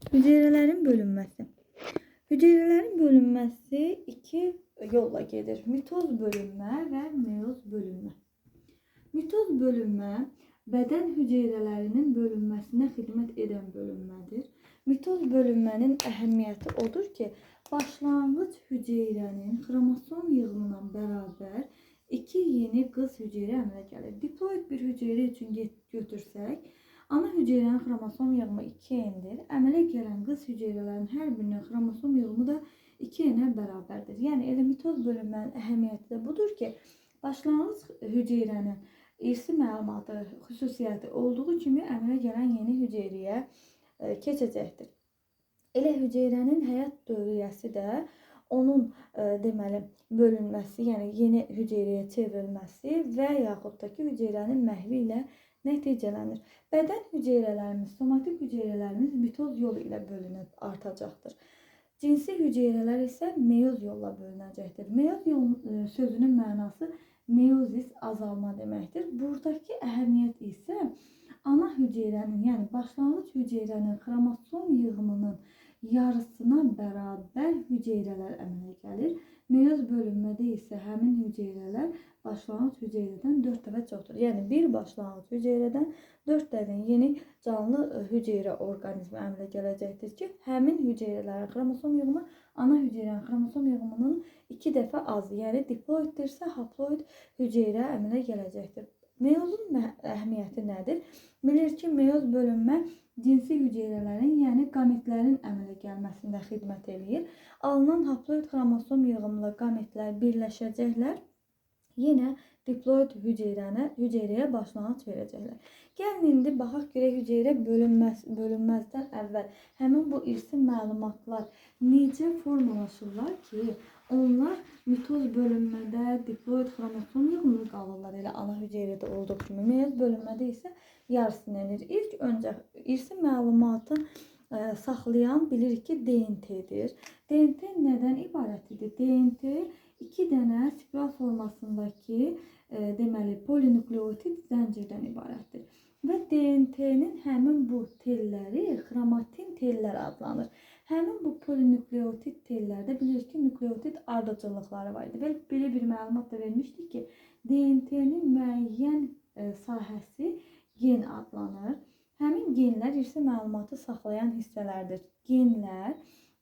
Hüceyrələrin bölünməsi. Hüceyrələrin bölünməsi iki yolla gedir. Mitoz bölünmə və meyoz bölünmə. Mitoz bölünmə bədən hüceyrələrinin bölünməsinə xidmət edən bölünmədir. Mitoz bölünmənin əhəmiyyəti odur ki, başlanğıc hüceyrənin xromosom yığımına bərabər iki yeni qız hüceyrə əmələ gəlir. Diploid bir hüceyrə üçün götürsək, ana hüceyrənin xromosom yığımı 2N'dir. Əmələ gələn qız hüceyrələrin hər birinin xromosom yığımı da 2N'ə bərabərdir. Yəni, elə mitoz bölünmənin əhəmiyyəti də budur ki, başlanğıc hüceyrənin irsi məlumatı, xüsusiyyəti olduğu kimi əmələ gələn yeni hüceyrəyə keçəcəkdir. Elə hüceyrənin həyat dövriyyəsi də onun bölünməsi, yəni yeni hüceyrəyə çevrilməsi və yaxud da ki, hüceyrənin məhvi ilə nəticələnir. Bədən hüceyrələrimiz, somatik hüceyrələrimiz mitoz yolu ilə bölünüb artacaqdır. Cinsi hüceyrələr isə meyoz yolla bölünəcəkdir. Meyoz sözünün mənası meyozis azalma deməkdir. Buradakı əhəmiyyət isə ana hüceyrənin, yəni başlanğıc hüceyrənin xromosom yığımının yarısına bərabər hüceyrələr əmələ gəlir. Meyoz bölünmədə isə həmin hüceyrələr başlanğıc hüceyrədən 4 dəfə çoxdur. Yəni, bir başlanğıc hüceyrədən 4 dənə yeni canlı hüceyrə orqanizmi əmələ gələcəkdir ki, həmin hüceyrələrin xromosom yığımı ana hüceyrənin xromosom yığımının 2 dəfə azdır. Yəni, diploiddirsə, haploid hüceyrə əmələ gələcəkdir. Meyozun əhəmiyyəti nədir? Bilir ki, meyoz bölünmə cinsi hüceyrələrin, yəni qametlərin əmələ gəlməsində xidmət edir. Alınan haploid xromosom yığımlı qametlər birləşəcəklər, yenə diploid hüceyrəyə başlanğıc verəcəklər. Gəlin, indi baxaq görək hüceyrə bölünməzdən əvvəl həmin bu irsi məlumatlar necə formalaşırlar ki, onlar mitoz bölünmədə diploid xromosom yığımlı qalırlar, elə ana hüceyrədə olduğu kimi. Meyoz bölünmədə isə yarısını enir. İlk öncə irsi məlumatı saxlayan bilirik ki, DNT-dir. DNT nədən ibarətdir? DNT 2 dənə spiral formasındakı polinukleotit zəncirdən ibarətdir. Və DNT-nin həmin bu telləri xromatin tellər adlanır. Həmin bu polinukleotit tellərdə bilirik ki, nukleotit ardıcıllıqları var idi. Belə bir məlumat da vermişdik ki, DNT-nin müəyyən sahəsi gen adlanır. Həmin genlər irsi məlumatı saxlayan hissələrdir. Genlər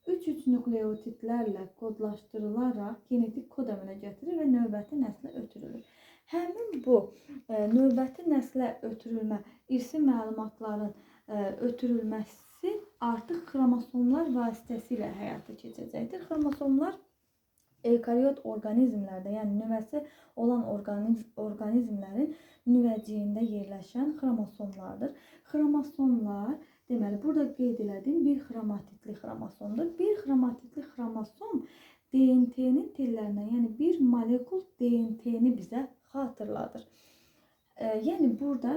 3-3 nukleotitlərlə kodlaşdırılaraq genetik kod əmələ gətirir və növbəti nəslə ötürülür. Həmin bu növbəti nəslə ötürülmə, irsi məlumatların ötürülməsi artıq xromosomlar vasitəsilə həyata keçəcəkdir. Xromosomlar eukaryot orqanizmlərdə, yəni nüvəsi olan orqanizmlərin nüvəciyində yerləşən xromosomlardır. Xromosomlar, deməli, burada qeyd elədim, bir xromatitli xromosomdur. Bir xromatitli xromosom DNT-nin tellərindən, yəni bir molekul DNT-ni bizə xatırladır. Yəni, burada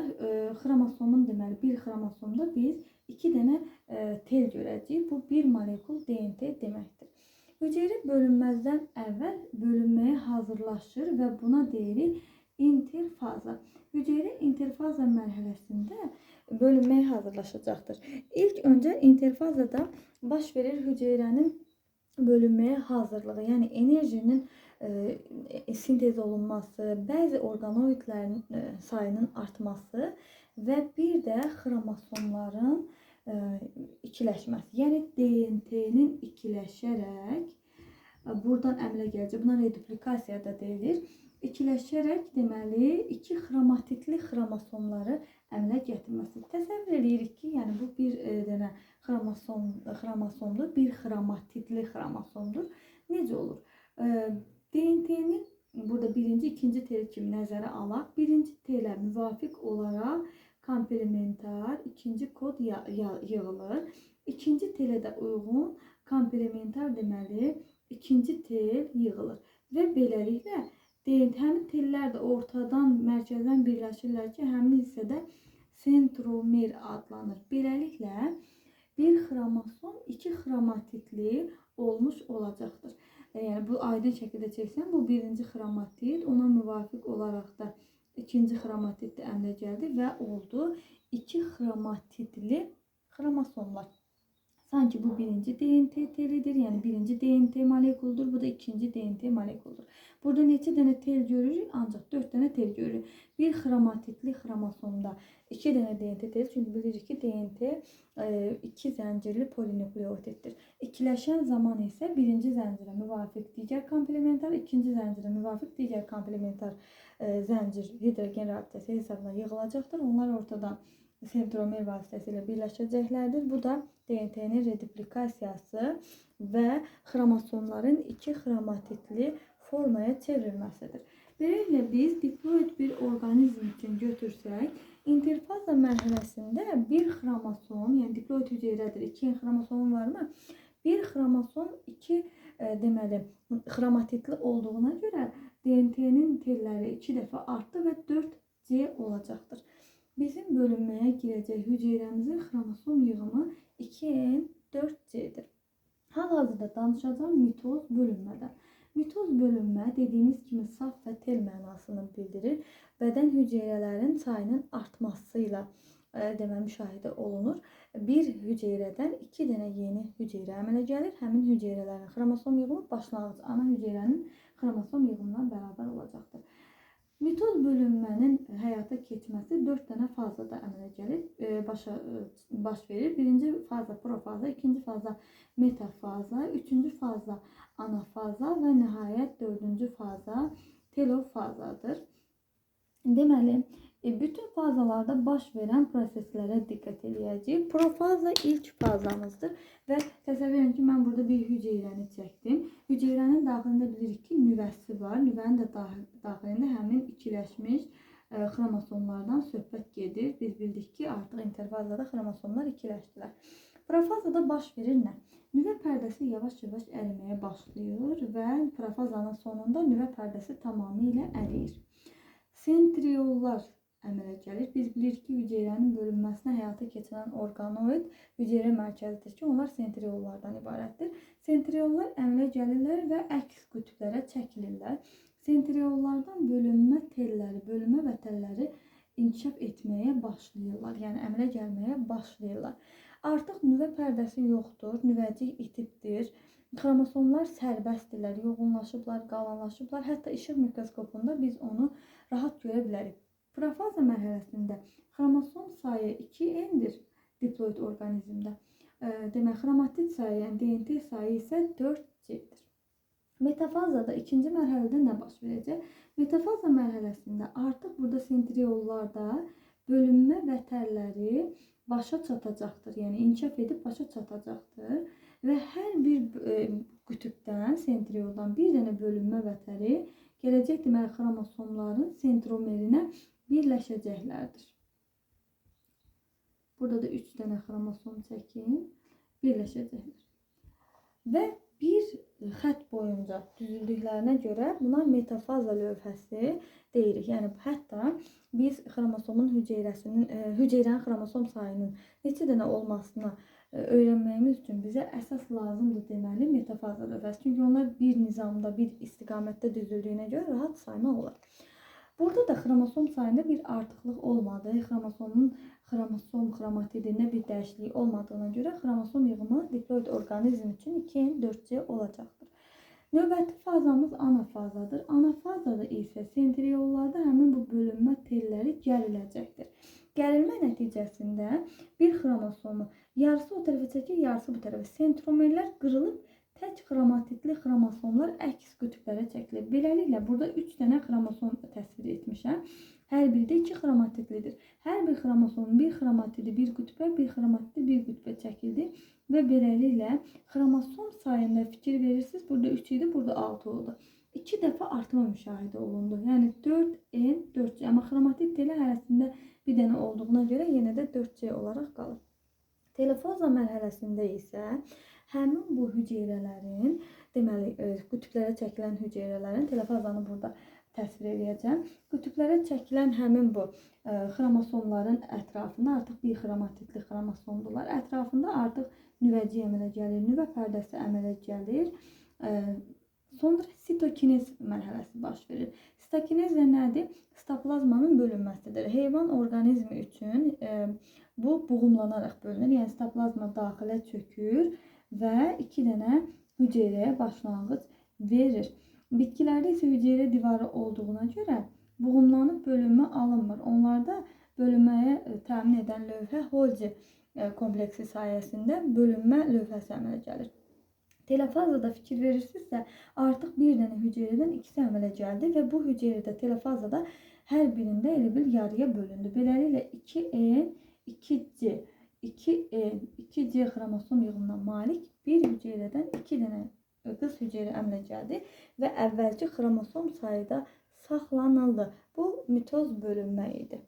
xromosomun, deməli, bir xromosomda biz 2 dənə tel görəcəyik. Bu, bir molekul DNT deməkdir. Hüceyrə bölünməzdən əvvəl bölünməyə hazırlaşır və buna deyirik interfaza. Hüceyrə interfaza mərhələsində bölünməyə hazırlaşacaqdır. İlk öncə interfazada baş verir hüceyrənin bölünməyə hazırlığı, yəni enerjinin sintez olunması, bəzi orqanoidlərin sayının artması və bir də xromosomların ikiləşməsi. Yəni, DNT-nin ikiləşərək, buradan əmələ gələcək, buna reduplikasiya da deyilir. İkiləşərək, deməli, 2 xromatitli xromosomları əmələ gətirməsi. Təsəvvür edirik ki, yəni bu bir dənə xromosomdur, bir xromatitli xromosomdur. Necə olur? DNT-nin burada birinci, ikinci tel kimi nəzərə alaq. Birinci telə müvafiq olaraq komplementar ikinci kod yığılır. İkinci telə də uyğun komplementar, deməli, ikinci tel yığılır. Və beləliklə, həmin tellər də ortadan, mərkəzdən birləşirlər ki, həmin hissədə sentromer adlanır. Beləliklə, bir xromosom 2 xromatitli olmuş olacaqdır. Yəni, bu aydın şəkildə çəksən, bu birinci xromatid, ona müvafiq olaraq da ikinci xromatid də əmələ gəldi və oldu 2 xromatidli xromosomlar. Sanki bu birinci DNT telidir, yəni birinci DNT molekuludur, bu da ikinci DNT molekuludur. Burada neçə dənə tel görürük? Ancaq 4 dənə tel görürük. Bir xromatitli xromosomda 2 dənə DNT tel, çünki bilirik ki, DNT 2 zəncirli polinukleotiddir. İkiləşən zaman isə birinci zəncirə müvafiq digər komplementar, ikinci zəncirə müvafiq digər komplementar zəncir hidrogen rabitəsi hesabına yığılacaqdır. Onlar ortadan sentromer vasitəsilə birləşəcəklərdir. Bu da DNT-nin reduplikasiyası və xromosomların 2 xromatitli formaya çevrilməsidir. Beləliklə biz diploid bir orqanizm üçün götürsək, interfaza mərhələsində bir xromosom, yəni diploid hüceyrədir, 2 xromosomu varmı? Bir xromosom 2 deməli xromatitli olduğuna görə DNT-nin telləri 2 dəfə artdı və 4C olacaqdır. Bizim bölünməyə girəcək hüceyrəmizin xromosom yığımı 2N4C-dir. Hal-hazırda danışacağım mitoz bölünmədən. Mitoz bölünmə dediyimiz kimi saf və tel mənasını bildirir. Bədən hüceyrələrin sayının artmasıyla deməli müşahidə olunur. Bir hüceyrədən 2 dənə yeni hüceyrə əmələ gəlir. Həmin hüceyrələrin xromosom yığımı başlanğıc ana hüceyrənin xromosom yığımına bərabər olacaqdır. Mitoz bölünmənin həyata keçməsi 4 dənə fazada əmələ gəlir, baş verir. Birinci faza profaza, ikinci faza metafaza, üçüncü faza anafaza və nəhayət dördüncü faza telofazadır. Deməli, bütün fazalarda baş verən proseslərə diqqət edəcəyik. Profaza ilk fazamızdır və təsəvvür edin ki, mən burada bir hüceyrəni çəkdim. Hüceyrənin daxilində bilirik ki, nüvəsi var. Nüvənin də daxilində həmin ikiləşmiş xromosomlardan söhbət gedir. Biz bildik ki, artıq interfazada xromosomlar ikiləşdilər. Profazada baş verir nə? Nüvə pərdəsi yavaş-yavaş əriməyə başlayır və profazanın sonunda nüvə pərdəsi tamamilə əriyir. Sentriollar əmələ gəlir. Biz bilirik ki, hüceyrənin bölünməsinə həyata keçirən orqanoid hüceyrə mərkəzidir ki, onlar sentriollardan ibarətdir. Sentriollar əmələ gəlirlər və əks qütblərə çəkilirlər. Sentriollardan bölünmə telləri, bölünmə vətənləri inkişaf etməyə başlayırlar. Yəni əmələ gəlməyə başlayırlar. Artıq nüvə pərdəsi yoxdur, nüvəcik itibdir. Xromosomlar sərbəstdirlər, yoğunlaşıblar, qalanlaşıblar. Hətta işıq mikroskopunda biz onu rahat görə bilərik. Profaza mərhələsində xromosom sayı 2N-dir diploid orqanizmdə. Demək, xromatid sayı, yəni DNT sayı isə 4C-dir. Metafazada ikinci mərhələdə nə baş verəcək? Metafaza mərhələsində artıq burada sentriollarda bölünmə vətərləri başa çatacaqdır. Yəni inkişaf edib başa çatacaqdır. Və hər bir qütbdən, sentrioldan bir dənə bölünmə vətəri gələcək deməli xromosomların sentromerinə birləşəcəklərdir. Burada da 3 dənə xromosom çəkin, birləşəcəklər. Və bir xətt boyunca düzüldüklərinə görə buna metafaza lövhəsi deyirik. Yəni hətta biz xromosomun hüceyrənin xromosom sayının neçə dənə olmasını öyrənməyimiz üçün bizə əsas lazımdır deməli metafaza lövhəsi. Çünki onlar bir nizamda, bir istiqamətdə düzüldüyünə görə rahat saymaq olar. Burada da xromosom sayında bir artıqlıq olmadı. Xromosom xromatidində bir dəyişiklik olmadığına görə xromosom yığımı diploid orqanizm üçün 2N4C olacaqdır. Növbəti fazamız anafazadır. Anafazada isə sentriollarda həmin bu bölünmə telləri gəriləcəkdir. Gərilmə nəticəsində bir xromosomu yarısı o tərəfə çəkir, yarısı bu tərəfə. Sentromerlər qırılıb tək xromatidli xromosomlar əks qütblərə çəkilir. Beləliklə, burada 3 dənə xromosom təsvir etmişəm. Hər biri də 2 xromatidlidir. Hər bir xromosomun bir xromatidi bir qütbə, bir xromatidi bir qütbə çəkildi. Və beləliklə, xromosom sayında fikir verirsiniz. Burada 3 idi, burada 6 oldu. 2 dəfə artma müşahidə olundu. Yəni 4N4C. Amma xromatid teli hərəsində bir dənə olduğuna görə yenə də 4C olaraq qalır. Telofaza mərhələsində isə həmin bu hüceyrələrin, deməli, qütblərə çəkilən hüceyrələrin, telofazanı burada təsvir edəcəm. Qütblərə çəkilən həmin bu xromosomların ətrafında artıq bir xromatidli xromosomdular. Ətrafında artıq nüvəcik əmələ gəlir, nüvə pərdəsi əmələ gəlir. Sonra sitokinez mərhələsi baş verir. Sitokinez də nədir? Sitoplazmanın bölünməsidir. Heyvan orqanizmi üçün bu buğumlanaraq bölünür. Yəni sitoplazma daxilə çökür və 2 dənə hüceyrəyə başlanğıc verir. Bitkilərdə isə hüceyrə divarı olduğuna görə buğumlanıb bölünmə alınmır. Onlarda bölünməyə təmin edən lövhə Holgi kompleksi sayəsində bölünmə lövhəsi əmələ gəlir. Telofazada fikir verirsinizsə, artıq bir dənə hüceyrədən ikisi əmələ gəldi və bu hüceyrədə telofazada hər birində elə bil yarıya bölündü. Beləliklə 2N, 2C, 2N, 2C xromosom yığınına malik bir hüceyrədən 2 dənə qız hüceyrə əmələ gəldi və əvvəlki xromosom sayıda saxlanıldı. Bu mitoz bölünmə idi.